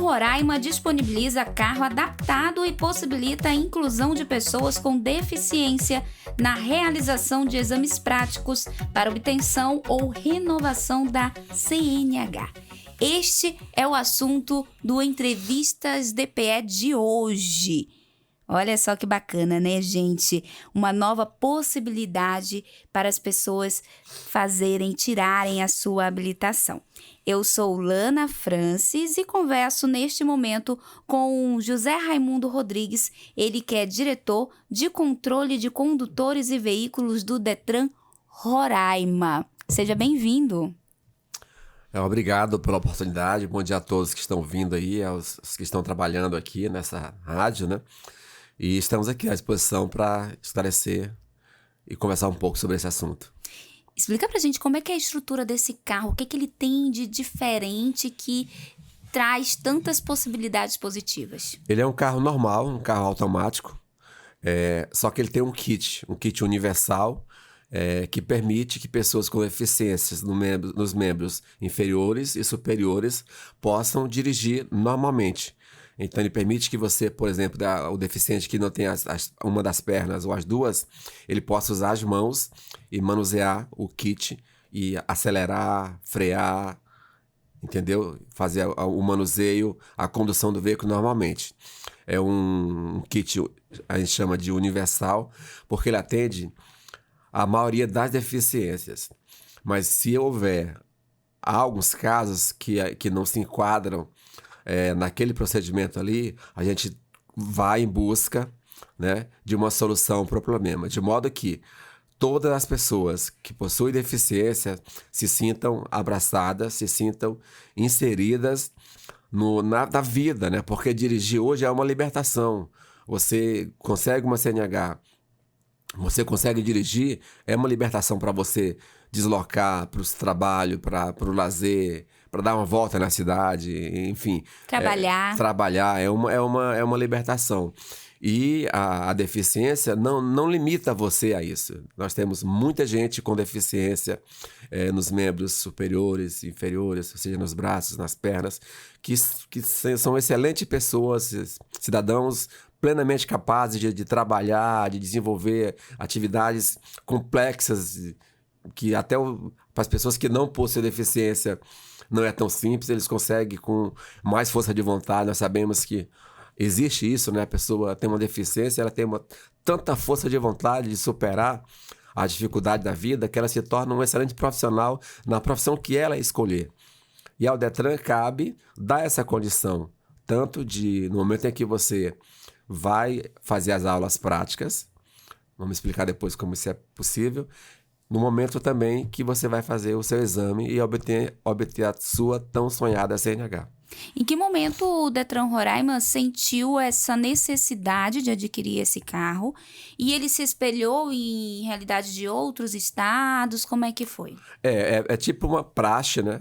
Roraima disponibiliza carro adaptado e possibilita a inclusão de pessoas com deficiência na realização de exames práticos para obtenção ou renovação da CNH. Este é o assunto do Entrevistas DPE de hoje. Olha só que bacana, né, gente? Uma nova possibilidade para as pessoas tirarem a sua habilitação. Eu sou Lana Francis e converso neste momento com José Raimundo Rodrigues, ele que é diretor de controle de condutores e veículos do Detran Roraima. Seja bem-vindo. Obrigado pela oportunidade. Bom dia a todos que estão vindo aí, aos que estão trabalhando aqui nessa rádio, né? E estamos aqui à disposição para esclarecer e conversar um pouco sobre esse assunto. Explica pra gente como é que é a estrutura desse carro, o que que ele tem de diferente que traz tantas possibilidades positivas. Ele é um carro normal, um carro automático, só que ele tem um kit universal que permite que pessoas com deficiências nos membros inferiores e superiores possam dirigir normalmente. Então ele permite que você, por exemplo, o deficiente que não tem uma das pernas ou as duas, ele possa usar as mãos e manusear o kit e acelerar, frear, entendeu? Fazer o manuseio, a condução do veículo normalmente. É um kit, a gente chama de universal, porque ele atende a maioria das deficiências. Mas se houver alguns casos que não se enquadram naquele procedimento ali, a gente vai em busca, né, de uma solução para o problema, de modo que todas as pessoas que possuem deficiência se sintam abraçadas, se sintam inseridas na vida, né? Porque dirigir hoje é uma libertação. Você consegue uma CNH, você consegue dirigir, é uma libertação para você deslocar para o trabalho, para o lazer, para dar uma volta na cidade, enfim. Trabalhar. É uma libertação. E a deficiência não limita você a isso. Nós temos muita gente com deficiência nos membros superiores, inferiores, ou seja, nos braços, nas pernas, que são excelentes pessoas, cidadãos plenamente capazes de trabalhar, de desenvolver atividades complexas, que até para as pessoas que não possuem deficiência não é tão simples, eles conseguem com mais força de vontade. Nós sabemos que existe isso, né? A pessoa tem uma deficiência, ela tem tanta força de vontade de superar a dificuldade da vida que ela se torna um excelente profissional na profissão que ela escolher. E ao Detran cabe dar essa condição, tanto no momento em que você vai fazer as aulas práticas, vamos explicar depois como isso é possível, no momento também que você vai fazer o seu exame e obter a sua tão sonhada CNH. Em que momento o Detran Roraima sentiu essa necessidade de adquirir esse carro e ele se espelhou em realidade de outros estados? Como é que foi? É tipo uma praxe, né?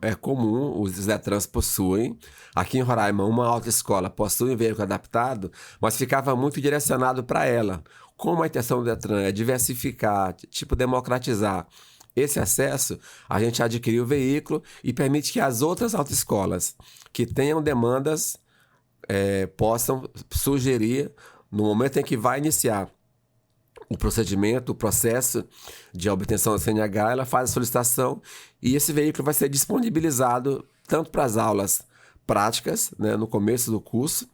É comum, os Detrans possuem. Aqui em Roraima, uma autoescola possui um veículo adaptado, mas ficava muito direcionado para ela. Como a intenção do Detran é diversificar, democratizar esse acesso, a gente adquiriu o veículo e permite que as outras autoescolas que tenham demandas possam sugerir, no momento em que vai iniciar o procedimento, o processo de obtenção da CNH, ela faz a solicitação e esse veículo vai ser disponibilizado tanto para as aulas práticas, né, no começo do curso,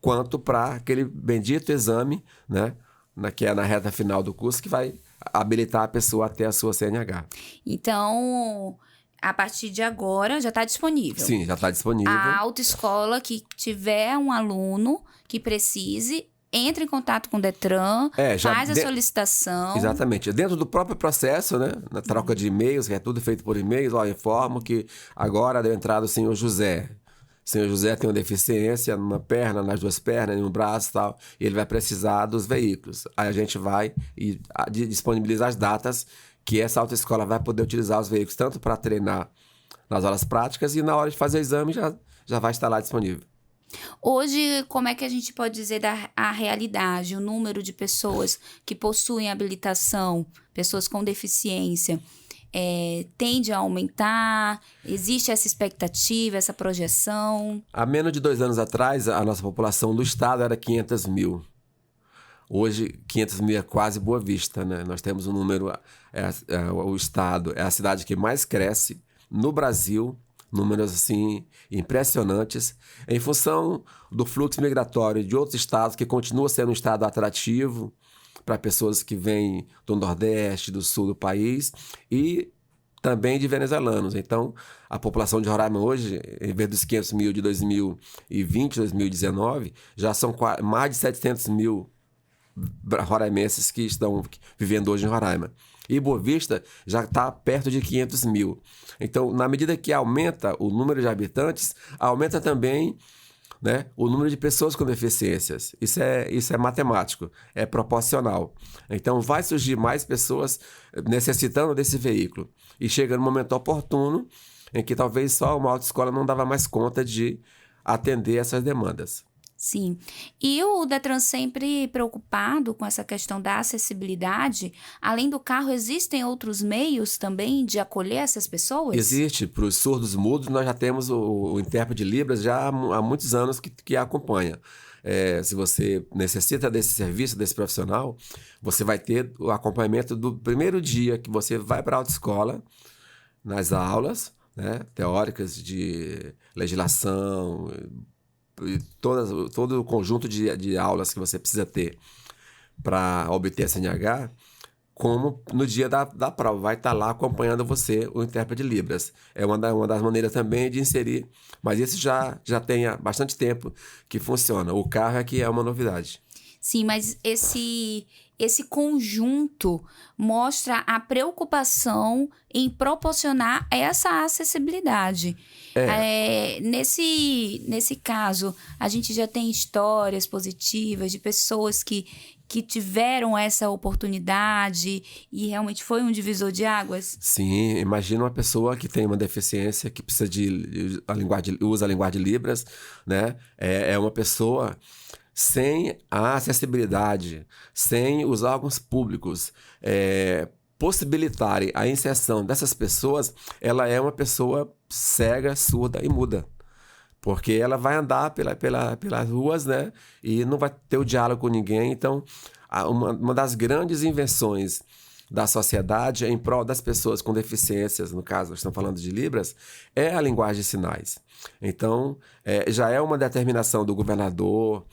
quanto para aquele bendito exame, né, que é na reta final do curso, que vai habilitar a pessoa até a sua CNH. Então, a partir de agora já está disponível. Sim, já está disponível. A autoescola que tiver um aluno que precise, entra em contato com o Detran, faz a solicitação. Exatamente. Dentro do próprio processo, né, na troca de e-mails, que é tudo feito por e-mails, informo que agora deu entrada o senhor José. O senhor José tem uma deficiência numa perna, nas duas pernas, no braço e tal, e ele vai precisar dos veículos. Aí a gente vai e disponibiliza as datas que essa autoescola vai poder utilizar os veículos, tanto para treinar nas aulas práticas e na hora de fazer o exame já vai estar lá disponível. Hoje, como é que a gente pode dizer a realidade, o número de pessoas que possuem habilitação, pessoas com deficiência? tende a aumentar? Existe essa expectativa, essa projeção? Há menos de 2 anos atrás, a nossa população do estado era 500 mil. Hoje, 500 mil é quase Boa Vista, né? Nós temos um número... o estado é a cidade que mais cresce no Brasil, números assim impressionantes, em função do fluxo migratório de outros estados, que continua sendo um estado atrativo para pessoas que vêm do Nordeste, do Sul do país e também de venezuelanos. Então, a população de Roraima hoje, em vez dos 500 mil de 2020, 2019, já são mais de 700 mil roraimenses que estão vivendo hoje em Roraima. E Boa Vista já está perto de 500 mil. Então, na medida que aumenta o número de habitantes, aumenta também, né, o número de pessoas com deficiências. Isso é matemático, é proporcional. Então, vai surgir mais pessoas necessitando desse veículo. E chega no momento oportuno em que talvez só uma autoescola não dava mais conta de atender essas demandas. Sim. E o Detran sempre preocupado com essa questão da acessibilidade, além do carro, existem outros meios também de acolher essas pessoas? Existe. Para os surdos mudos, nós já temos o intérprete de Libras já há muitos anos que acompanha. Se você necessita desse serviço, desse profissional, você vai ter o acompanhamento do primeiro dia que você vai para a autoescola, nas aulas, né, teóricas de legislação, e todo o conjunto de aulas que você precisa ter para obter a CNH, como no dia da prova, vai estar lá acompanhando você o intérprete de Libras. É uma das maneiras também de inserir, mas isso já tem há bastante tempo que funciona. O carro é que é uma novidade. Sim, mas esse conjunto mostra a preocupação em proporcionar essa acessibilidade. Nesse caso, a gente já tem histórias positivas de pessoas que tiveram essa oportunidade e realmente foi um divisor de águas? Sim, imagina uma pessoa que tem uma deficiência, que precisa usa a linguagem de Libras, né? É uma pessoa sem a acessibilidade, sem os órgãos públicos possibilitarem a inserção dessas pessoas, ela é uma pessoa cega, surda e muda. Porque ela vai andar pelas ruas, né? E não vai ter o diálogo com ninguém. Então, uma das grandes invenções da sociedade em prol das pessoas com deficiências, no caso, nós estamos falando de Libras, é a linguagem de sinais. Então, já é uma determinação do governador,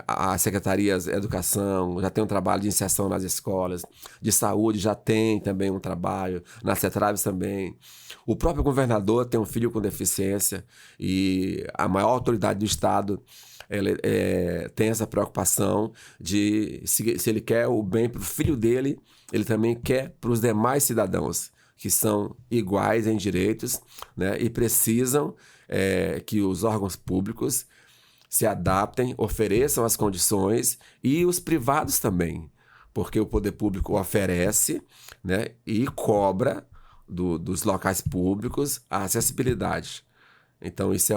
as secretarias de educação já tem um trabalho de inserção nas escolas, de saúde já tem também um trabalho, na CETRAVES também. O próprio governador tem um filho com deficiência e a maior autoridade do estado tem essa preocupação de, se ele quer o bem para o filho dele, ele também quer para os demais cidadãos, que são iguais em direitos, né, e precisam que os órgãos públicos se adaptem, ofereçam as condições, e os privados também, porque o poder público oferece, né, e cobra dos locais públicos a acessibilidade. Então, isso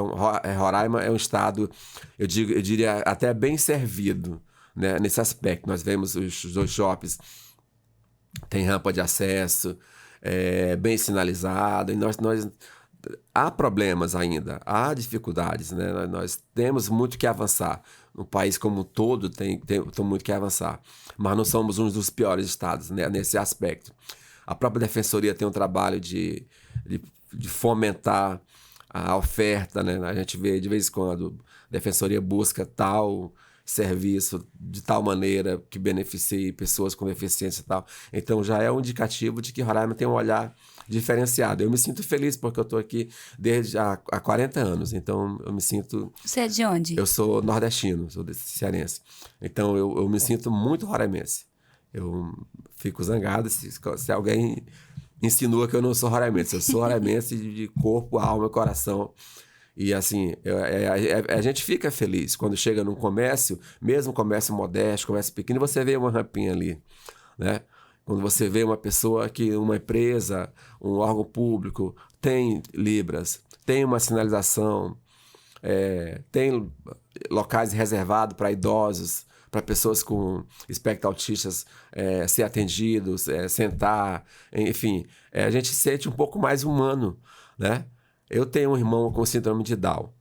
Roraima é um estado, eu diria, até bem servido, né, nesse aspecto. Nós vemos os 2 shoppings, tem rampa de acesso, bem sinalizado, e há problemas ainda, há dificuldades, né? Nós temos muito que avançar. No país como um todo tem muito que avançar, mas não somos um dos piores estados, né, nesse aspecto. A própria Defensoria tem um trabalho de fomentar a oferta, né? A gente vê de vez em quando a Defensoria busca tal serviço de tal maneira que beneficie pessoas com deficiência e tal. Então já é um indicativo de que Roraima tem um olhar diferenciado. Eu me sinto feliz porque eu estou aqui desde há 40 anos, então eu me sinto... Você é de onde? Eu sou nordestino, sou cearense. Então eu me sinto muito roraimense. Eu fico zangado se alguém insinua que eu não sou roraimense. Eu sou roraimense de corpo, alma e coração. E assim, a gente fica feliz quando chega num comércio, mesmo comércio modesto, comércio pequeno, você vê uma rampinha ali, né? Quando você vê uma pessoa uma empresa, um órgão público, tem Libras, tem uma sinalização, tem locais reservados para idosos, para pessoas com espectro autistas ser atendidos, sentar, enfim. A gente se sente um pouco mais humano, né? Eu tenho um irmão com síndrome de Down.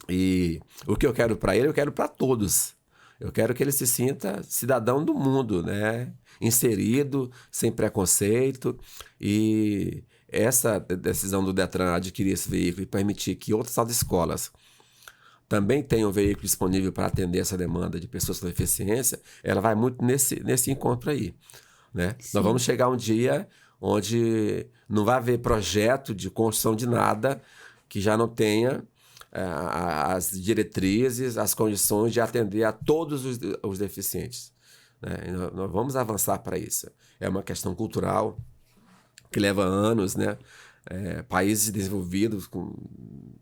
E o que eu quero para ele, eu quero para todos. Eu quero que ele se sinta cidadão do mundo, né? Inserido, sem preconceito. E essa decisão do Detran adquirir esse veículo e permitir que outras autoescolas também tenham um veículo disponível para atender essa demanda de pessoas com deficiência, ela vai muito nesse encontro aí, né? Nós vamos chegar um dia onde não vai haver projeto de construção de nada que já não tenha as diretrizes, as condições de atender a todos os deficientes, né? Nós vamos avançar para isso. É uma questão cultural que leva anos, né? Países desenvolvidos com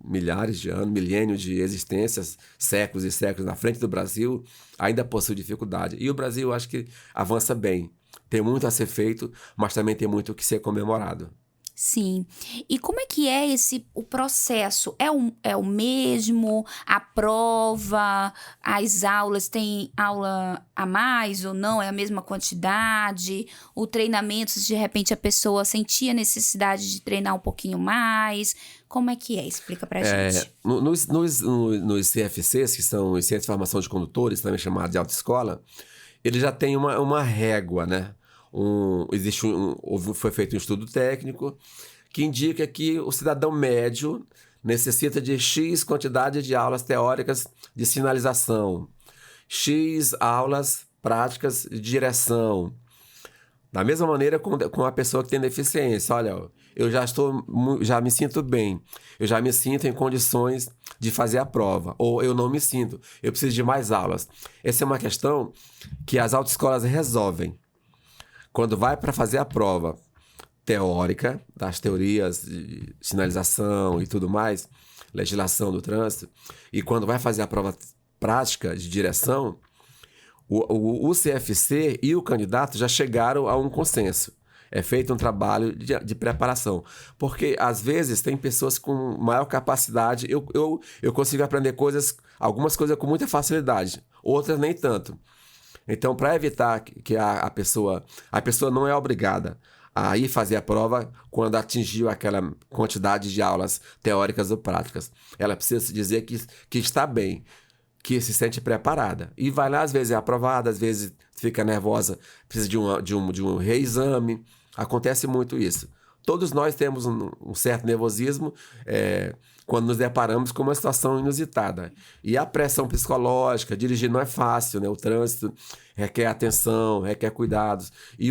milhares de anos, milênios de existências, séculos e séculos na frente do Brasil, ainda possui dificuldade. E o Brasil, acho que avança bem. Tem muito a ser feito, mas também tem muito que ser comemorado. Sim. E como é que é o processo? É o mesmo? A prova? As aulas têm aula a mais ou não? É a mesma quantidade? O treinamento, se de repente a pessoa sentia necessidade de treinar um pouquinho mais? Como é que é? Explica pra gente. Nos CFCs, que são os Centros de Formação de Condutores, também chamados de autoescola, ele já tem uma régua, né? Foi feito um estudo técnico que indica que o cidadão médio necessita de X quantidade de aulas teóricas de sinalização, X aulas práticas de direção. Da mesma maneira com a pessoa que tem deficiência. Olha, eu já me sinto bem, eu já me sinto em condições de fazer a prova, ou eu não me sinto, eu preciso de mais aulas. Essa é uma questão que as autoescolas resolvem. Quando vai para fazer a prova teórica, das teorias de sinalização e tudo mais, legislação do trânsito, e quando vai fazer a prova prática de direção, o CFC e o candidato já chegaram a um consenso. É feito um trabalho de preparação. Porque, às vezes, tem pessoas com maior capacidade. Eu consigo aprender algumas coisas com muita facilidade, outras nem tanto. Então, para evitar que a pessoa não é obrigada a ir fazer a prova quando atingiu aquela quantidade de aulas teóricas ou práticas. Ela precisa se dizer que está bem, que se sente preparada. E vai lá, às vezes é aprovada, às vezes fica nervosa, precisa de um reexame. Acontece muito isso. Todos nós temos um certo nervosismo quando nos deparamos com uma situação inusitada. E a pressão psicológica, dirigir não é fácil, né? O trânsito requer atenção, requer cuidados. E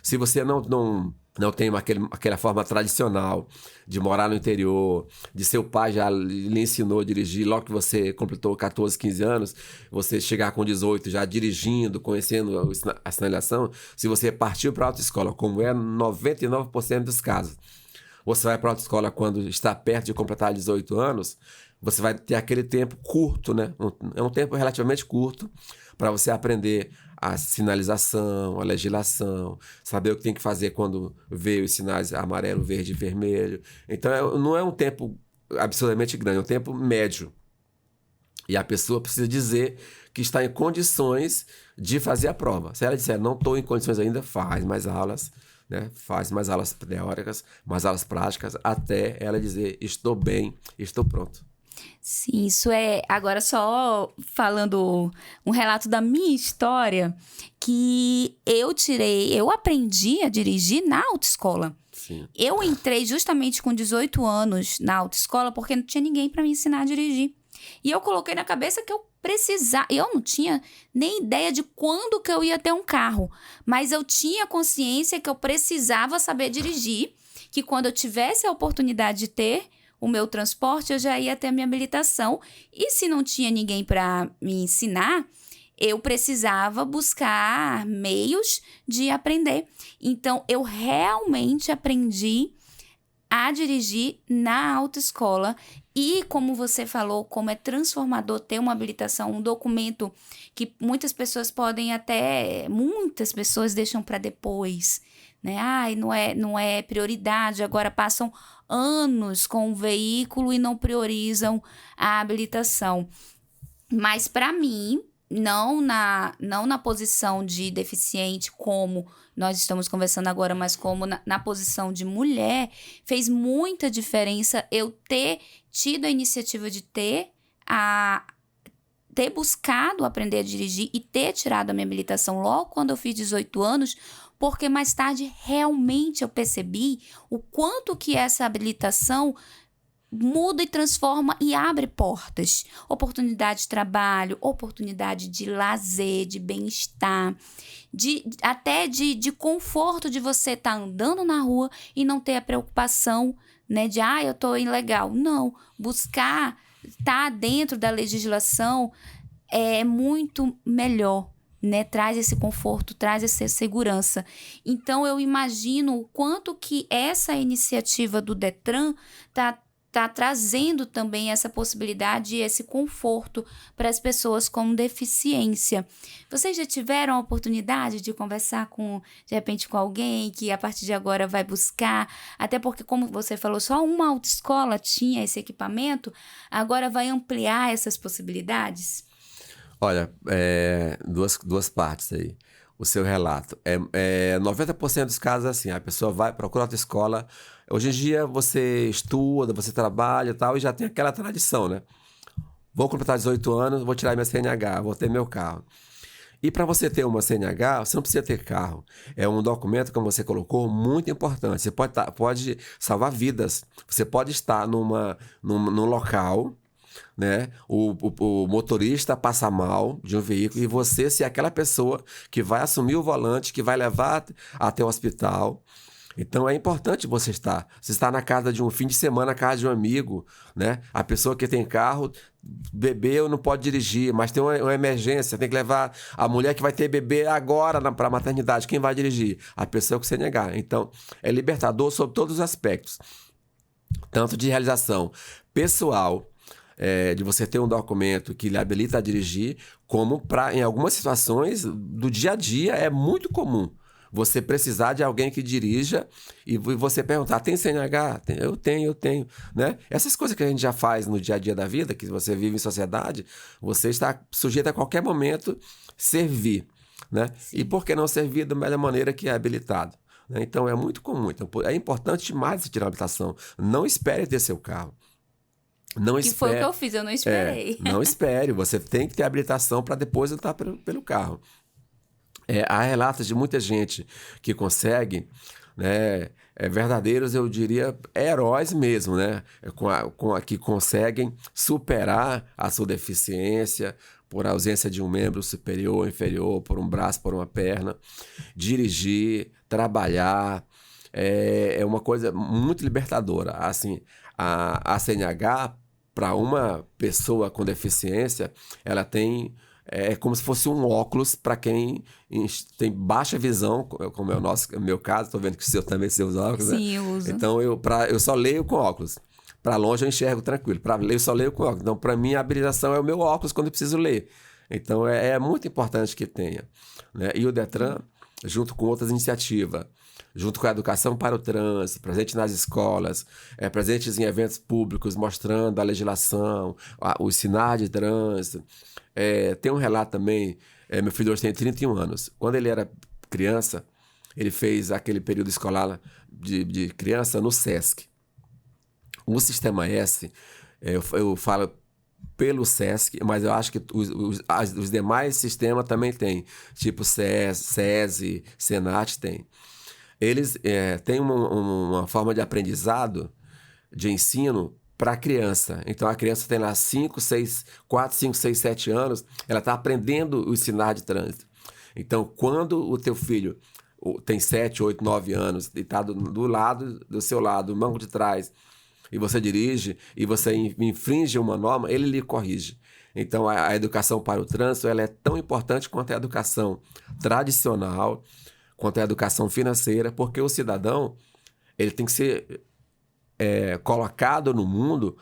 se você não tem aquela forma tradicional de morar no interior, de seu pai já lhe ensinou a dirigir, logo que você completou 14, 15 anos, você chegar com 18 já dirigindo, conhecendo a sinalização, se você partiu para a autoescola, como é 99% dos casos, você vai para a autoescola quando está perto de completar 18 anos, você vai ter aquele tempo curto, né? É um tempo relativamente curto para você aprender a sinalização, a legislação, saber o que tem que fazer quando vê os sinais amarelo, verde e vermelho. Então, não é um tempo absurdamente grande, é um tempo médio. E a pessoa precisa dizer que está em condições de fazer a prova. Se ela disser, não estou em condições ainda, faz mais aulas, né? Faz mais aulas teóricas, mais aulas práticas, até ela dizer, estou bem, estou pronto. Sim, isso é... Agora só falando um relato da minha história, que eu aprendi a dirigir na autoescola. Sim. Eu entrei justamente com 18 anos na autoescola porque não tinha ninguém para me ensinar a dirigir. E eu coloquei na cabeça que eu precisava... Eu não tinha nem ideia de quando que eu ia ter um carro, mas eu tinha consciência que eu precisava saber dirigir, que quando eu tivesse a oportunidade de ter o meu transporte, eu já ia ter a minha habilitação. E se não tinha ninguém para me ensinar, eu precisava buscar meios de aprender. Então, eu realmente aprendi a dirigir na autoescola. E, como você falou, como é transformador ter uma habilitação, um documento que muitas pessoas muitas pessoas deixam para depois, né? Ai, não é prioridade, agora passam anos com o veículo e não priorizam a habilitação. Mas para mim, não na posição de deficiente, como nós estamos conversando agora, mas como na posição de mulher, fez muita diferença eu ter tido a iniciativa de ter buscado aprender a dirigir e ter tirado a minha habilitação logo quando eu fiz 18 anos, porque mais tarde realmente eu percebi o quanto que essa habilitação muda e transforma e abre portas. Oportunidade de trabalho, oportunidade de lazer, de bem-estar, até de conforto de você estar andando na rua e não ter a preocupação, né, de eu tô ilegal. Não, buscar estar dentro da legislação é muito melhor, né? Traz esse conforto, traz essa segurança. Então, eu imagino o quanto que essa iniciativa do Detran tá trazendo também essa possibilidade e esse conforto para as pessoas com deficiência. Vocês já tiveram a oportunidade de conversar de repente, com alguém que a partir de agora vai buscar? Até porque, como você falou, só uma autoescola tinha esse equipamento, agora vai ampliar essas possibilidades? Olha, duas partes aí. O seu relato. 90% dos casos é assim, a pessoa vai, procura outra escola. Hoje em dia você estuda, você trabalha e tal, e já tem aquela tradição, né? Vou completar 18 anos, vou tirar minha CNH, vou ter meu carro. E para você ter uma CNH, você não precisa ter carro. É um documento, como você colocou, muito importante. Você pode salvar vidas. Você pode estar num local, né? O motorista passa mal de um veículo e você ser aquela pessoa que vai assumir o volante, que vai levar até o hospital. Então é importante você estar. Você está na casa de um fim de semana, na casa de um amigo, né? A pessoa que tem carro, bebeu, não pode dirigir, mas tem uma emergência, tem que levar a mulher que vai ter bebê agora para a maternidade. Quem vai dirigir? A pessoa com CNH. Então é libertador sob todos os aspectos, tanto de realização pessoal, de você ter um documento que lhe habilita a dirigir, como em algumas situações do dia a dia é muito comum você precisar de alguém que dirija e você perguntar, tem CNH? Eu tenho, né? Essas coisas que a gente já faz no dia a dia da vida, que você vive em sociedade, você está sujeito a qualquer momento servir, né? Sim. E por que não servir da melhor maneira que é habilitado? Né? Então é muito comum. Então, é importante demais você tirar a habilitação. Não espere ter seu carro. Que foi o que eu fiz, eu não esperei. Não espere, você tem que ter habilitação para depois entrar pelo carro. Há relatos de muita gente que consegue, né, verdadeiros, eu diria, heróis mesmo, né, que conseguem superar a sua deficiência por ausência de um membro superior ou inferior, por um braço, por uma perna, dirigir, trabalhar, é uma coisa muito libertadora. Assim, a CNH, para uma pessoa com deficiência, ela tem... É como se fosse um óculos para quem tem baixa visão, como é o meu caso. Estou vendo que o seu também usa óculos, né? Sim, eu uso. Então, eu só leio com óculos. Para longe eu enxergo tranquilo. Para ler, eu só leio com óculos. Então, para mim, a habilitação é o meu óculos quando eu preciso ler. Então, é muito importante que tenha, né? E o Detran, junto com outras iniciativas, junto com a educação para o trânsito, presente nas escolas, presentes em eventos públicos, mostrando a legislação, os sinais de trânsito. Tem um relato também, meu filho hoje tem 31 anos. Quando ele era criança, ele fez aquele período escolar de criança no SESC. O Sistema S, eu falo pelo SESC, mas eu acho que os demais sistemas também têm, tipo SESI, Senat tem. Eles têm uma forma de aprendizado, de ensino para a criança. Então, a criança tem lá 4, 5, 6, 7 anos, ela está aprendendo os sinais de trânsito. Então, quando o teu filho tem 7, 8, 9 anos e está do seu lado, no banco de trás, e você dirige e você infringe uma norma, ele lhe corrige. Então, a educação para o trânsito ela é tão importante quanto a educação tradicional, quanto a educação financeira, porque o cidadão ele tem que ser colocado no mundo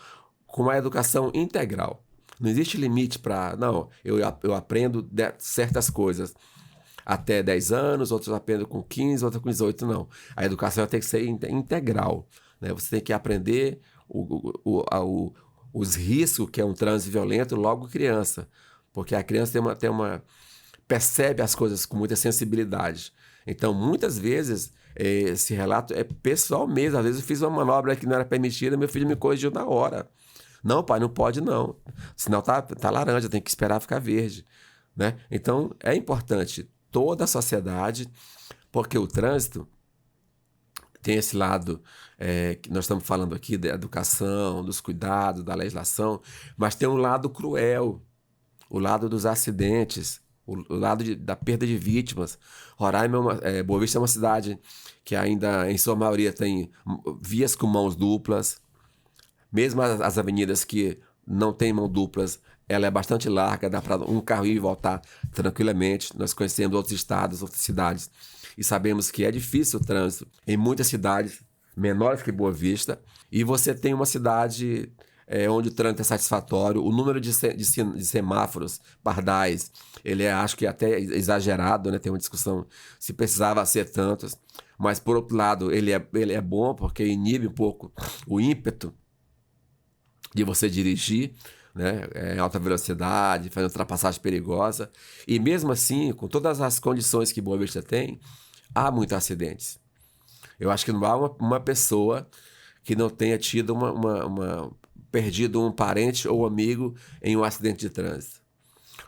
com uma educação integral. Não existe limite para... Não, eu aprendo certas coisas até 10 anos, outros aprendem com 15, outros com 18, não. A educação tem que ser integral, né? Você tem que aprender os riscos que é um trânsito violento logo criança. Porque a criança percebe as coisas com muita sensibilidade. Então, muitas vezes, esse relato é pessoal mesmo. Às vezes eu fiz uma manobra que não era permitida, meu filho me corrigiu na hora. Não, pai, não pode não. Sinal tá laranja, tem que esperar ficar verde, né? Então, é importante toda a sociedade, porque o trânsito tem esse lado que nós estamos falando aqui da educação, dos cuidados, da legislação, mas tem um lado cruel, o lado dos acidentes, o lado da perda de vítimas. Roraima, Boa Vista é uma cidade que ainda, em sua maioria, tem vias com mãos duplas. Mesmo as avenidas que não têm mão duplas, ela é bastante larga, dá para um carro ir e voltar tranquilamente. Nós conhecemos outros estados, outras cidades, e sabemos que é difícil o trânsito em muitas cidades menores que Boa Vista. E você tem uma cidade onde o trânsito é satisfatório. O número de semáforos pardais, ele acho que até exagerado, né? Tem uma discussão se precisava ser tantos. Mas, por outro lado, ele é bom porque inibe um pouco o ímpeto de você dirigir, né, em alta velocidade, fazendo ultrapassagem perigosa. E mesmo assim, com todas as condições que Boa Vista tem, há muitos acidentes. Eu acho que não há uma pessoa que não tenha tido perdido um parente ou amigo em um acidente de trânsito.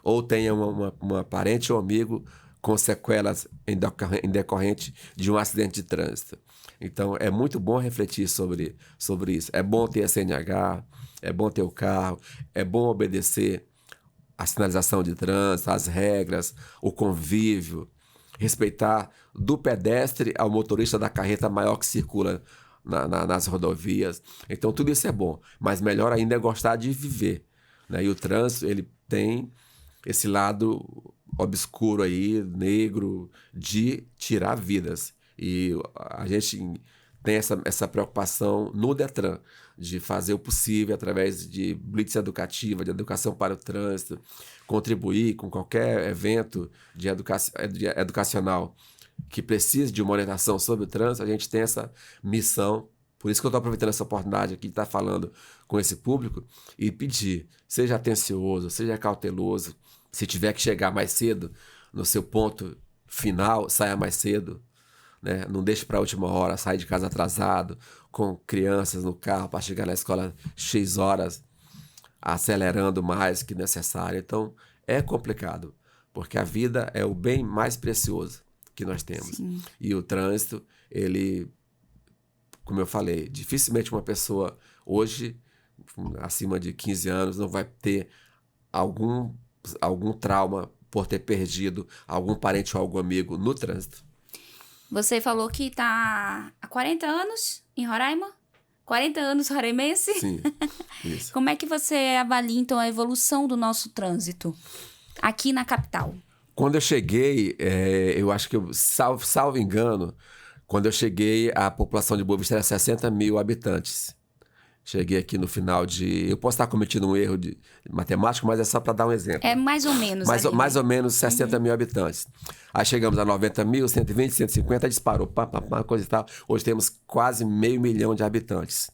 Ou tenha uma parente ou amigo com sequelas em decorrente de um acidente de trânsito. Então, é muito bom refletir sobre isso. É bom ter a CNH, é bom ter o carro, é bom obedecer a sinalização de trânsito, as regras, o convívio, respeitar do pedestre ao motorista da carreta maior que circula nas rodovias. Então, tudo isso é bom, mas melhor ainda é gostar de viver, né? E o trânsito, ele tem esse lado obscuro aí, negro, de tirar vidas. E a gente tem essa preocupação no Detran, de fazer o possível através de blitz educativa, de educação para o trânsito, contribuir com qualquer evento educacional que precise de uma orientação sobre o trânsito. A gente tem essa missão. Por isso que eu estou aproveitando essa oportunidade aqui de estar falando com esse público e pedir, seja atencioso, seja cauteloso. Se tiver que chegar mais cedo no seu ponto final, saia mais cedo, né? Não deixe para a última hora, sair de casa atrasado, com crianças no carro para chegar na escola X horas, acelerando mais que necessário. Então, é complicado, porque a vida é o bem mais precioso que nós temos. Sim. E o trânsito, ele, como eu falei, dificilmente uma pessoa hoje, acima de 15 anos, não vai ter algum trauma por ter perdido algum parente ou algum amigo no trânsito. Você falou que está há 40 anos em Roraima? 40 anos roraimense? Sim, isso. Como é que você avalia, então, a evolução do nosso trânsito aqui na capital? Quando eu cheguei, eu acho que, salvo engano, quando eu cheguei, a população de Boa Vista era 60 mil habitantes. Cheguei aqui no final de... Eu posso estar cometendo um erro de matemático, mas é só para dar um exemplo. É mais ou menos mais ou menos 60 mil habitantes. Aí chegamos a 90 mil, 120, 150, disparou, coisa e tal. Hoje temos quase 500 mil de habitantes.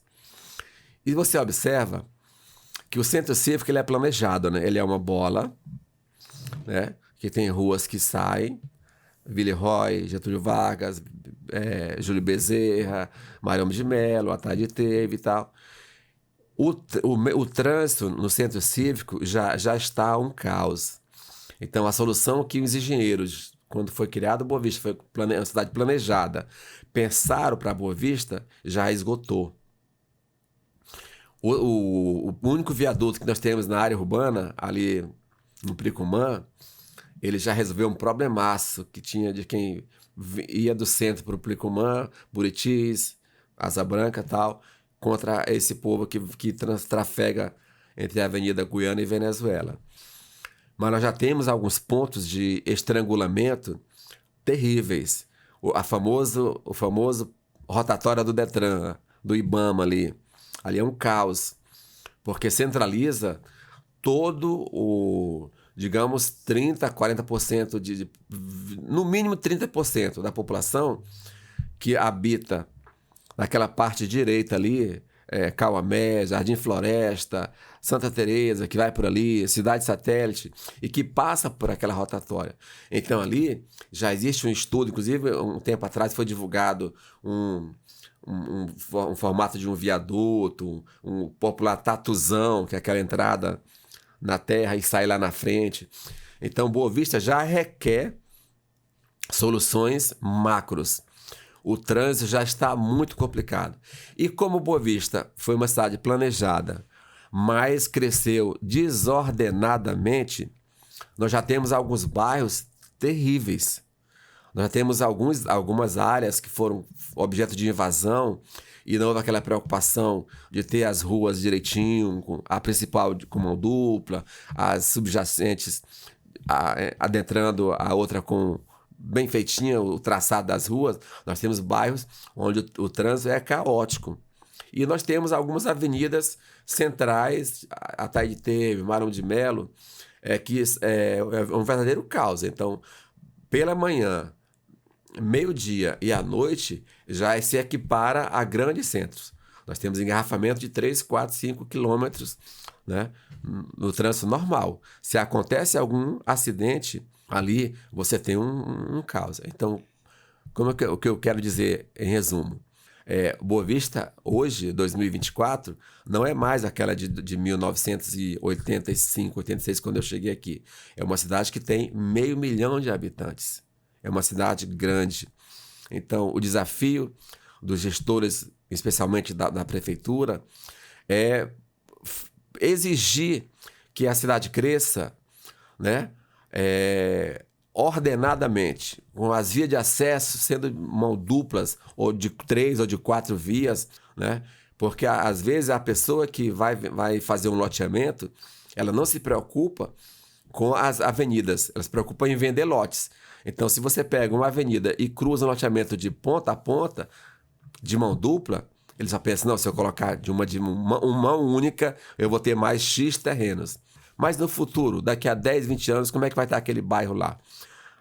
E você observa que o centro cívico ele é planejado, né? Ele é uma bola, né? Que tem ruas que saem, Villeroy, Getúlio Vargas, Júlio Bezerra, Mariano de Mello, Atade Teve e tal. O trânsito no centro cívico já está um caos. Então, a solução que os engenheiros, quando foi criado Boa Vista, foi uma cidade planejada, pensaram para Boa Vista, já esgotou. O único viaduto que nós temos na área urbana, ali no Picumã, ele já resolveu um problemaço que tinha de quem ia do centro para o Picumã, Buritis, Asa Branca e tal, contra esse povo que trafega entre a Avenida Guiana e Venezuela. Mas nós já temos alguns pontos de estrangulamento terríveis. O famoso rotatória do Detran, do Ibama ali. Ali é um caos, porque centraliza todo o, digamos, 30%, 40%, no mínimo 30% da população que habita naquela parte direita ali, Cauamé, Jardim Floresta, Santa Teresa, que vai por ali, Cidade Satélite, e que passa por aquela rotatória. Então ali já existe um estudo, inclusive um tempo atrás foi divulgado um formato de um viaduto, um popular tatuzão, que é aquela entrada na terra e sai lá na frente. Então Boa Vista já requer soluções macros. O trânsito já está muito complicado. E como Boa Vista foi uma cidade planejada, mas cresceu desordenadamente, nós já temos alguns bairros terríveis. Nós já temos algumas áreas que foram objeto de invasão e não houve aquela preocupação de ter as ruas direitinho, a principal com mão dupla, as subjacentes adentrando a outra com bem feitinha, o traçado das ruas. Nós temos bairros onde o trânsito é caótico. E nós temos algumas avenidas centrais, Ataíde, Marão de Melo, que é um verdadeiro caos. Então, pela manhã, meio-dia e à noite, já se equipara a grandes centros. Nós temos engarrafamento de 3, 4, 5 quilômetros, né, no trânsito normal. Se acontece algum acidente ali, você tem um caos. Então, o que eu quero dizer em resumo? Boa Vista, hoje, 2024, não é mais aquela de 1985, 86, quando eu cheguei aqui. É uma cidade que tem 500 mil de habitantes. É uma cidade grande. Então, o desafio dos gestores, especialmente da prefeitura, é exigir que a cidade cresça, né, ordenadamente, com as vias de acesso sendo mão duplas, ou de 3 ou de 4 vias, né? Porque às vezes a pessoa que vai fazer um loteamento, ela não se preocupa com as avenidas, ela se preocupa em vender lotes. Então, se você pega uma avenida e cruza um loteamento de ponta a ponta, de mão dupla, ele só pensa, não, se eu colocar de uma única, eu vou ter mais X terrenos. Mas no futuro, daqui a 10, 20 anos, como é que vai estar aquele bairro lá?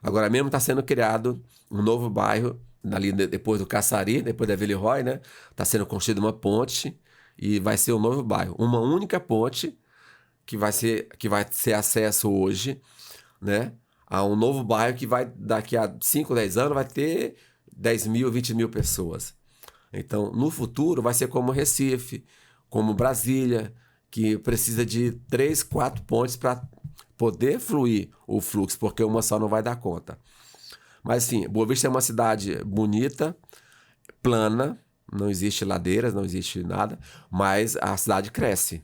Agora mesmo está sendo criado um novo bairro, ali depois do Caçari, depois da Villeroy, né? Está sendo construída uma ponte e vai ser um novo bairro. Uma única ponte que vai ser acesso hoje, né, a um novo bairro que vai, daqui a 5, 10 anos, vai ter 10 mil, 20 mil pessoas. Então, no futuro, vai ser como Recife, como Brasília, que precisa de 3, 4 pontes para poder fluir o fluxo, porque uma só não vai dar conta. Mas, assim, Boa Vista é uma cidade bonita, plana, não existe ladeiras, não existe nada, mas a cidade cresce,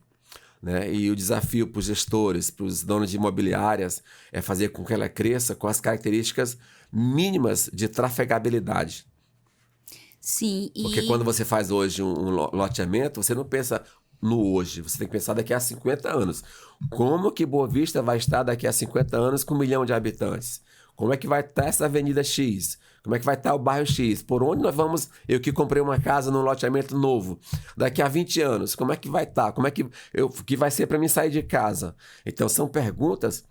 né? E o desafio para os gestores, para os donos de imobiliárias, é fazer com que ela cresça com as características mínimas de trafegabilidade. Sim, Porque quando você faz hoje um loteamento, você não pensa no hoje, você tem que pensar daqui a 50 anos. Como que Boa Vista vai estar daqui a 50 anos com 1 milhão de habitantes? Como é que vai estar essa avenida X? Como é que vai estar o bairro X? Por onde nós vamos? Eu que comprei uma casa num loteamento novo, daqui a 20 anos, como é que vai estar? Como é que vai ser para mim sair de casa? Então, são perguntas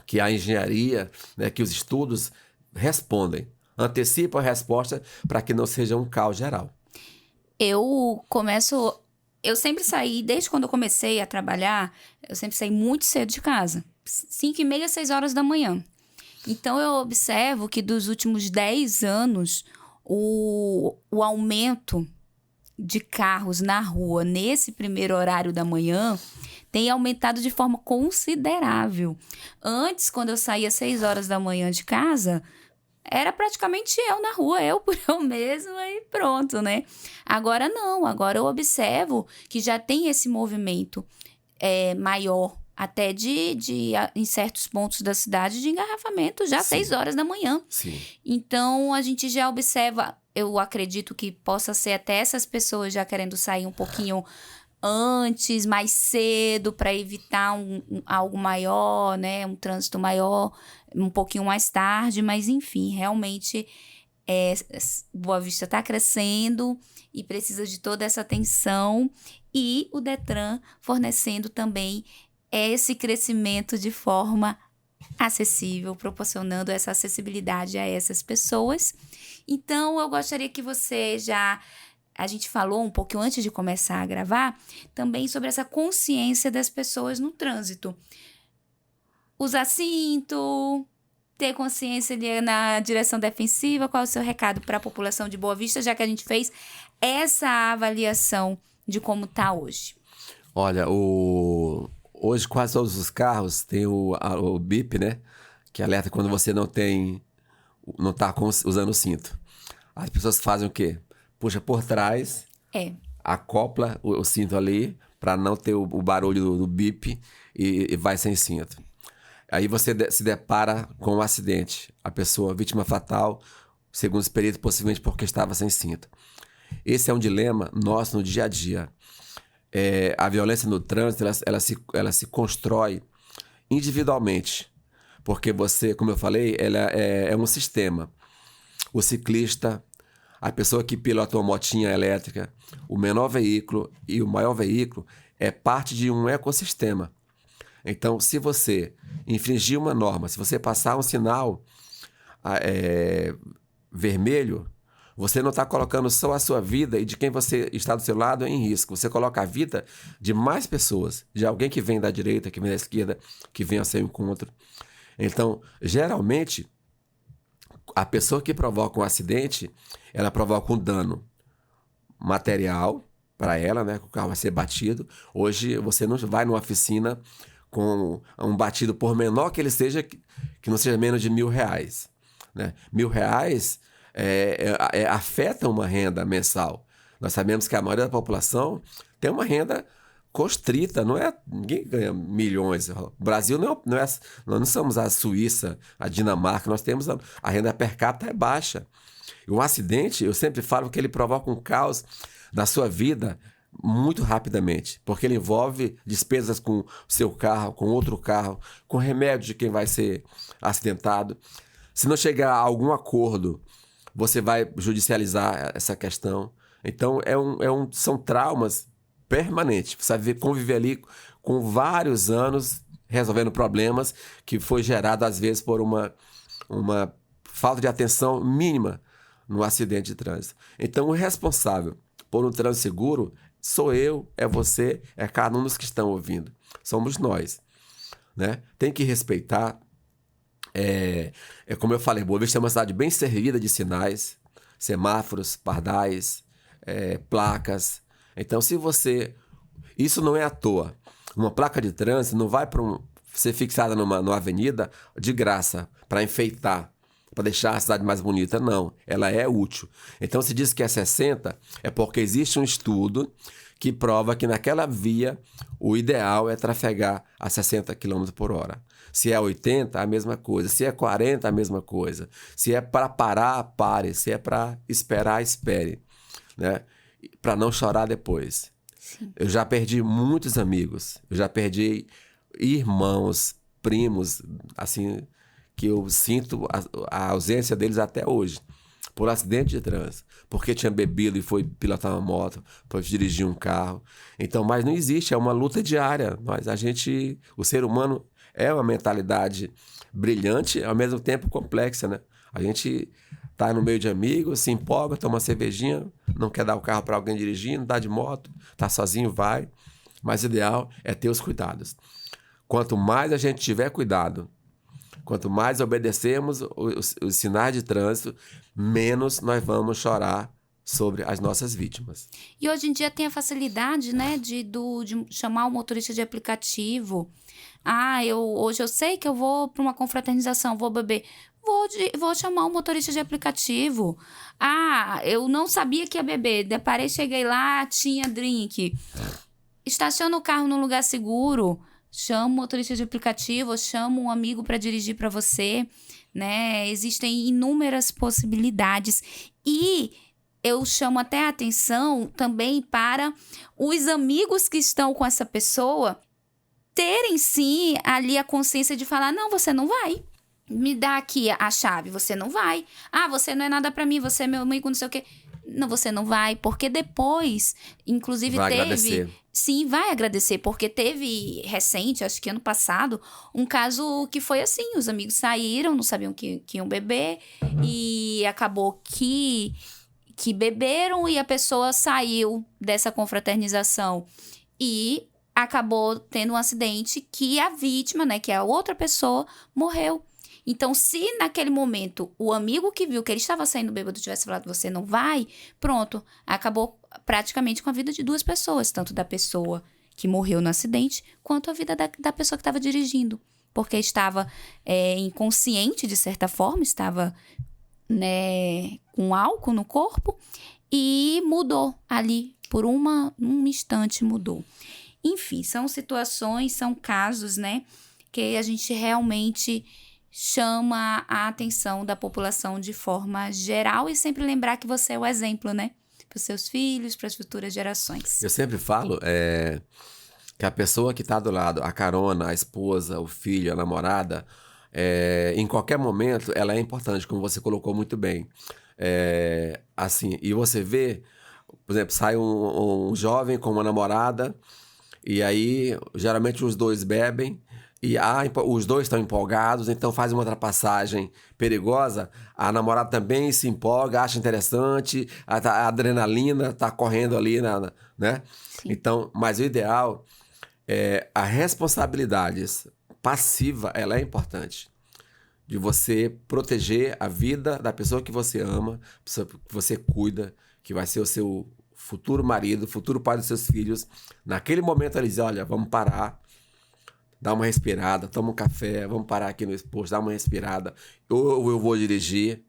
que a engenharia, né, que os estudos respondem. Antecipam a resposta para que não seja um caos geral. Eu sempre saí, desde quando eu comecei a trabalhar, eu sempre saí muito cedo de casa. 5h30, 6 horas da manhã. Então, eu observo que dos últimos 10 anos, o aumento de carros na rua nesse primeiro horário da manhã tem aumentado de forma considerável. Antes, quando eu saía 6 horas da manhã de casa, era praticamente eu na rua, eu por eu mesma e pronto, né? Agora não, agora eu observo que já tem esse movimento maior, até em certos pontos da cidade, de engarrafamento já 6 horas da manhã. Sim. Então, a gente já observa, eu acredito que possa ser até essas pessoas já querendo sair um pouquinho antes, mais cedo, para evitar algo maior, né? Um trânsito maior, um pouquinho mais tarde, mas enfim, realmente Boa Vista está crescendo e precisa de toda essa atenção, e o Detran fornecendo também esse crescimento de forma acessível, proporcionando essa acessibilidade a essas pessoas. Então, eu gostaria que você já a gente falou um pouquinho antes de começar a gravar, também sobre essa consciência das pessoas no trânsito. Usar cinto, ter consciência ali na direção defensiva. Qual é o seu recado para a população de Boa Vista, já que a gente fez essa avaliação de como está hoje? Olha, hoje quase todos os carros têm o bip, né? Que alerta quando você não está usando o cinto. As pessoas fazem o quê? Puxa por trás, acopla o cinto ali para não ter o barulho do bip e vai sem cinto. Aí você se depara com um acidente. A pessoa, vítima fatal, segundo os peritos, possivelmente porque estava sem cinto. Esse é um dilema nosso no dia a dia. A violência no trânsito, ela se constrói individualmente. Porque você, como eu falei, ela é um sistema. O ciclista, a pessoa que pilota uma motinha elétrica, o menor veículo e o maior veículo é parte de um ecossistema. Então, se você infringir uma norma, se você passar um sinal vermelho, você não está colocando só a sua vida e de quem você está do seu lado em risco. Você coloca a vida de mais pessoas, de alguém que vem da direita, que vem da esquerda, que vem a seu encontro. Então, geralmente, a pessoa que provoca um acidente, ela provoca um dano material para ela, né? O carro vai ser batido. Hoje, você não vai numa oficina com um batido, por menor que ele seja, que não seja menos de R$1.000. Né? R$1.000 afeta uma renda mensal. Nós sabemos que a maioria da população tem uma renda constrita, ninguém ganha milhões. O Brasil nós não somos a Suíça, a Dinamarca, nós temos a renda per capita é baixa. E um acidente, eu sempre falo que ele provoca um caos na sua vida muito rapidamente, porque ele envolve despesas com o seu carro, com outro carro, com remédio de quem vai ser acidentado. Se não chegar a algum acordo, você vai judicializar essa questão. Então, são traumas permanentes. Você vai conviver ali com vários anos resolvendo problemas que foi gerado, às vezes, por uma falta de atenção mínima no acidente de trânsito. Então, o responsável por um trânsito seguro sou eu, é você, é cada um dos que estão ouvindo. Somos nós. Né? Tem que respeitar. Como eu falei, Boa Vista é uma cidade bem servida de sinais, semáforos, pardais, placas. Então, se você... Isso não é à toa. Uma placa de trânsito não vai ser fixada numa avenida de graça, para enfeitar, para deixar a cidade mais bonita. Não, ela é útil. Então, se diz que é 60, é porque existe um estudo que prova que naquela via o ideal é trafegar a 60 km por hora. Se é 80, a mesma coisa. Se é 40, a mesma coisa. Se é para parar, pare. Se é para esperar, espere. Né? Para não chorar depois. Sim. Eu já perdi muitos amigos. Eu já perdi irmãos, primos, assim, que eu sinto a ausência deles até hoje. Por acidente de trânsito, porque tinha bebido e foi pilotar uma moto, foi dirigir um carro. Então, mas não existe, é uma luta diária. O ser humano é uma mentalidade brilhante, ao mesmo tempo complexa, né? A gente tá no meio de amigos, se empolga, toma uma cervejinha, não quer dar o carro para alguém dirigindo, tá de moto, tá sozinho, vai. Mas o ideal é ter os cuidados. Quanto mais a gente tiver cuidado, quanto mais obedecemos os sinais de trânsito, menos nós vamos chorar sobre as nossas vítimas. E hoje em dia tem a facilidade, né, de chamar o motorista de aplicativo. Hoje eu sei que eu vou para uma confraternização, vou beber. Vou chamar o motorista de aplicativo. Eu não sabia que ia beber. Deparei, cheguei lá, tinha drink. Estaciona o carro num lugar seguro. Chama o motorista de aplicativo, chama um amigo para dirigir para você, né? Existem inúmeras possibilidades. E eu chamo até a atenção também para os amigos que estão com essa pessoa terem, sim, ali a consciência de falar, não, você não vai. Me dá aqui a chave, você não vai. Você não é nada para mim, você é meu amigo, não sei o quê. Não, você não vai, porque depois, inclusive vai teve... agradecer. Sim, vai agradecer, porque teve recente, acho que ano passado, um caso que foi assim, os amigos saíram, não sabiam que iam beber, e acabou que que beberam e a pessoa saiu dessa confraternização e acabou tendo um acidente que a vítima, né, que a outra pessoa, morreu. Então, se naquele momento o amigo que viu que ele estava saindo bêbado tivesse falado, você não vai, pronto, acabou praticamente com a vida de duas pessoas, tanto da pessoa que morreu no acidente, quanto a vida da pessoa que estava dirigindo, porque estava inconsciente, de certa forma, estava, né, com álcool no corpo, e mudou ali, por um instante mudou. Enfim, são situações, são casos, né, que a gente realmente chama a atenção da população de forma geral e sempre lembrar que você é o exemplo, né, para os seus filhos, para as futuras gerações. Eu sempre falo que a pessoa que está do lado, a carona, a esposa, o filho, a namorada, em qualquer momento, ela é importante, como você colocou muito bem. Assim, e você vê, por exemplo, sai um jovem com uma namorada, e aí, geralmente, os dois bebem, e os dois estão empolgados, então faz uma ultrapassagem perigosa, a namorada também se empolga, acha interessante, a adrenalina está correndo ali, né? Sim. Então, mas o ideal a responsabilidade passiva, ela é importante. De você proteger a vida da pessoa que você ama, pessoa que você cuida, que vai ser o seu futuro marido, futuro pai dos seus filhos. Naquele momento ele diz, olha, vamos parar, dá uma respirada, toma um café, vamos parar aqui no posto, dá uma respirada, ou eu vou dirigir,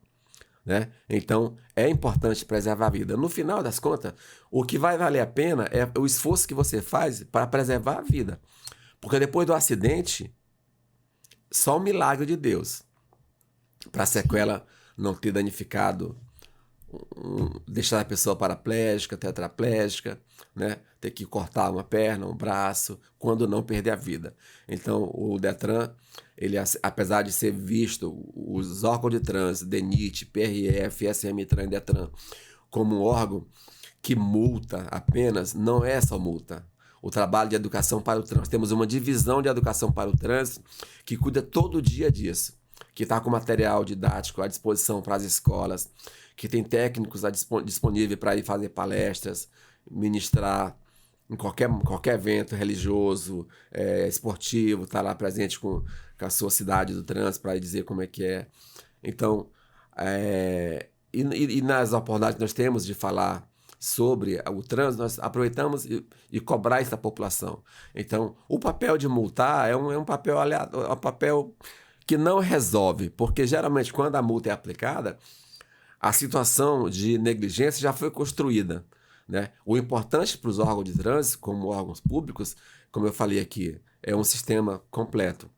né? Então, é importante preservar a vida. No final das contas, o que vai valer a pena é o esforço que você faz para preservar a vida. Porque depois do acidente, só um milagre de Deus. Para a sequela não ter danificado, deixar a pessoa paraplégica, tetraplégica, né? Ter que cortar uma perna, um braço, quando não perder a vida. Então, o Detran, ele, apesar de ser visto, os órgãos de trânsito, DENIT, PRF, SM-TRAN e Detran, como um órgão que multa apenas, não é só multa. O trabalho de educação para o trânsito. Temos uma divisão de educação para o trânsito que cuida todo dia disso, que está com material didático à disposição para as escolas, que tem técnicos disponíveis para ir fazer palestras, ministrar em qualquer evento religioso, esportivo, está lá presente com a sua cidade do trânsito para dizer como é que é. Então, e nas oportunidades que nós temos de falar sobre o trânsito, nós aproveitamos e cobrar essa população. Então, o papel de multar é um papel aleatório, é um papel que não resolve, porque geralmente quando a multa é aplicada, a situação de negligência já foi construída, né? O importante para os órgãos de trânsito, como órgãos públicos, como eu falei aqui, é um sistema completo.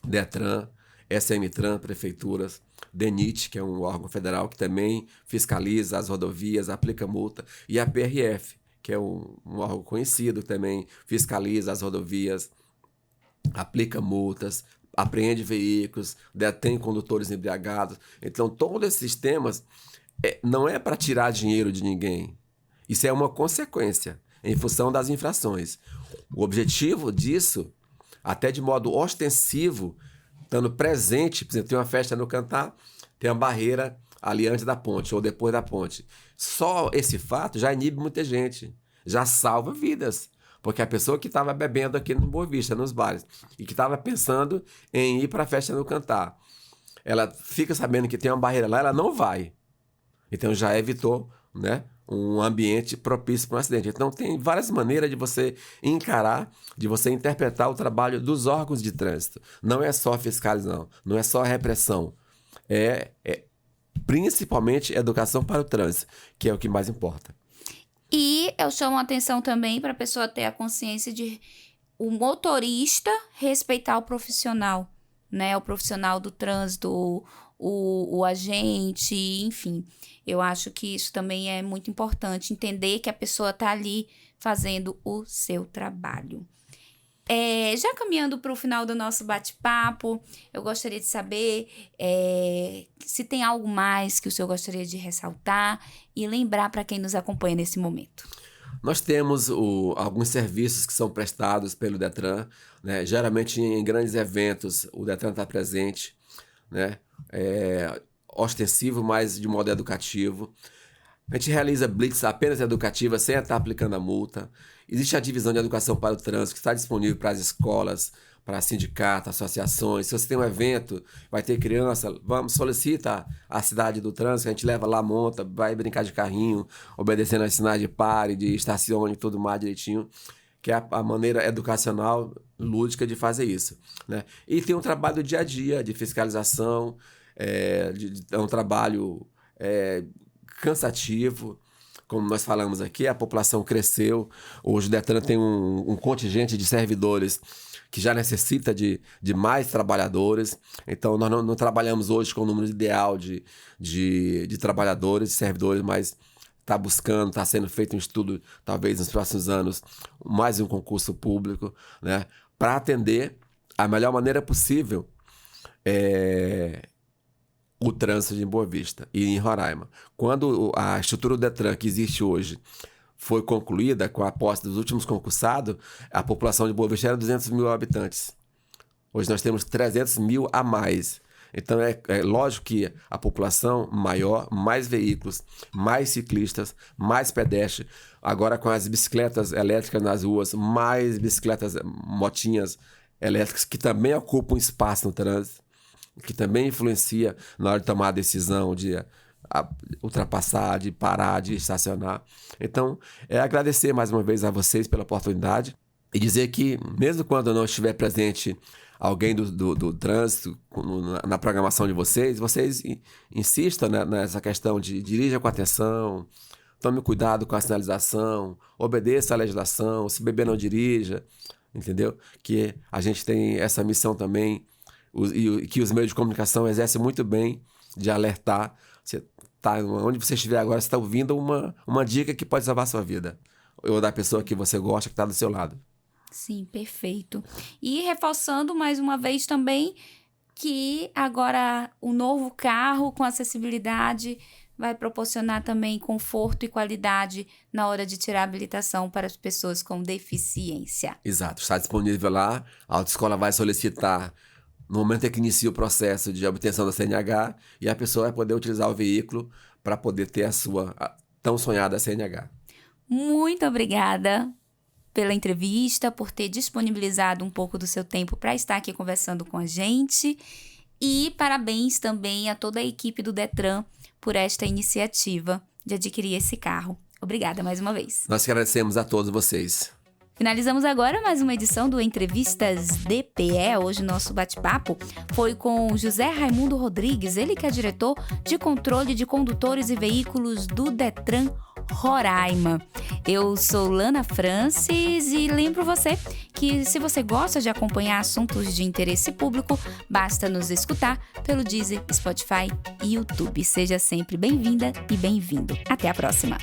Detran, SM-TRAN, prefeituras, DENIT, que é um órgão federal que também fiscaliza as rodovias, aplica multa, e a PRF, que é um órgão conhecido, também fiscaliza as rodovias, aplica multas, apreende veículos, detém condutores embriagados. Então, todos esses sistemas não é para tirar dinheiro de ninguém. Isso é uma consequência em função das infrações. O objetivo disso, até de modo ostensivo, estando presente, por exemplo, tem uma festa no Cantar, tem uma barreira ali antes da ponte ou depois da ponte. Só esse fato já inibe muita gente, já salva vidas. Porque a pessoa que estava bebendo aqui no Boa Vista, nos bares, e que estava pensando em ir para a festa no Cantar, ela fica sabendo que tem uma barreira lá, ela não vai. Então já evitou, né, um ambiente propício para um acidente. Então tem várias maneiras de você encarar, de você interpretar o trabalho dos órgãos de trânsito. Não é só fiscalização, não é só repressão. É principalmente educação para o trânsito, que é o que mais importa. E eu chamo a atenção também para a pessoa ter a consciência de o motorista respeitar o profissional, né? O profissional do trânsito, o agente, enfim. Eu acho que isso também é muito importante, entender que a pessoa está ali fazendo o seu trabalho. Já caminhando para o final do nosso bate-papo, eu gostaria de saber se tem algo mais que o senhor gostaria de ressaltar e lembrar para quem nos acompanha nesse momento. Nós temos alguns serviços que são prestados pelo Detran, né? Geralmente em grandes eventos o Detran está presente, né? Ostensivo, mas de modo educativo. A gente realiza blitz apenas educativa, sem estar aplicando a multa. Existe a divisão de educação para o trânsito, que está disponível para as escolas, para sindicatos, associações. Se você tem um evento, vai ter criança, vamos, solicita a cidade do trânsito, a gente leva lá, monta, vai brincar de carrinho, obedecendo as sinais de pare, de estacione, tudo mais direitinho, que é a maneira educacional, lúdica de fazer isso, né? E tem um trabalho do dia a dia, de fiscalização, é um trabalho cansativo. Como nós falamos aqui, a população cresceu. Hoje o Detran tem um contingente de servidores que já necessita de mais trabalhadores. Então, nós não trabalhamos hoje com o número ideal de trabalhadores, de servidores, mas está sendo feito um estudo, talvez nos próximos anos, mais um concurso público, né, para atender a melhor maneira possível o trânsito de Boa Vista e em Roraima. Quando a estrutura do Detran que existe hoje foi concluída com a posse dos últimos concursados, a população de Boa Vista era 200 mil habitantes. Hoje nós temos 300 mil a mais. Então é lógico que a população maior, mais veículos, mais ciclistas, mais pedestres. Agora com as bicicletas elétricas nas ruas, mais bicicletas, motinhas elétricas que também ocupam espaço no trânsito, que também influencia na hora de tomar a decisão de ultrapassar, de parar, de estacionar. Então, agradecer mais uma vez a vocês pela oportunidade e dizer que, mesmo quando não estiver presente alguém do trânsito na programação de vocês insistam, né, nessa questão de dirija com atenção, tome cuidado com a sinalização, obedeça à legislação, se beber não dirija, entendeu? Que a gente tem essa missão também, e que os meios de comunicação exercem muito bem de alertar. Onde você estiver agora, você está ouvindo uma dica que pode salvar a sua vida. Ou da pessoa que você gosta, que está do seu lado. Sim, perfeito. E reforçando mais uma vez também que agora o novo carro com acessibilidade vai proporcionar também conforto e qualidade na hora de tirar a habilitação para as pessoas com deficiência. Exato, está disponível lá. A autoescola vai solicitar no momento em que inicia o processo de obtenção da CNH, e a pessoa vai poder utilizar o veículo para poder ter a sua tão sonhada CNH. Muito obrigada pela entrevista, por ter disponibilizado um pouco do seu tempo para estar aqui conversando com a gente. E parabéns também a toda a equipe do Detran por esta iniciativa de adquirir esse carro. Obrigada mais uma vez. Nós que agradecemos a todos vocês. Finalizamos agora mais uma edição do Entrevistas DPE. Hoje nosso bate-papo foi com José Raimundo Rodrigues, ele que é diretor de controle de condutores e veículos do Detran Roraima. Eu sou Lana Francis e lembro você que se você gosta de acompanhar assuntos de interesse público, basta nos escutar pelo Deezer, Spotify e YouTube. Seja sempre bem-vinda e bem-vindo. Até a próxima!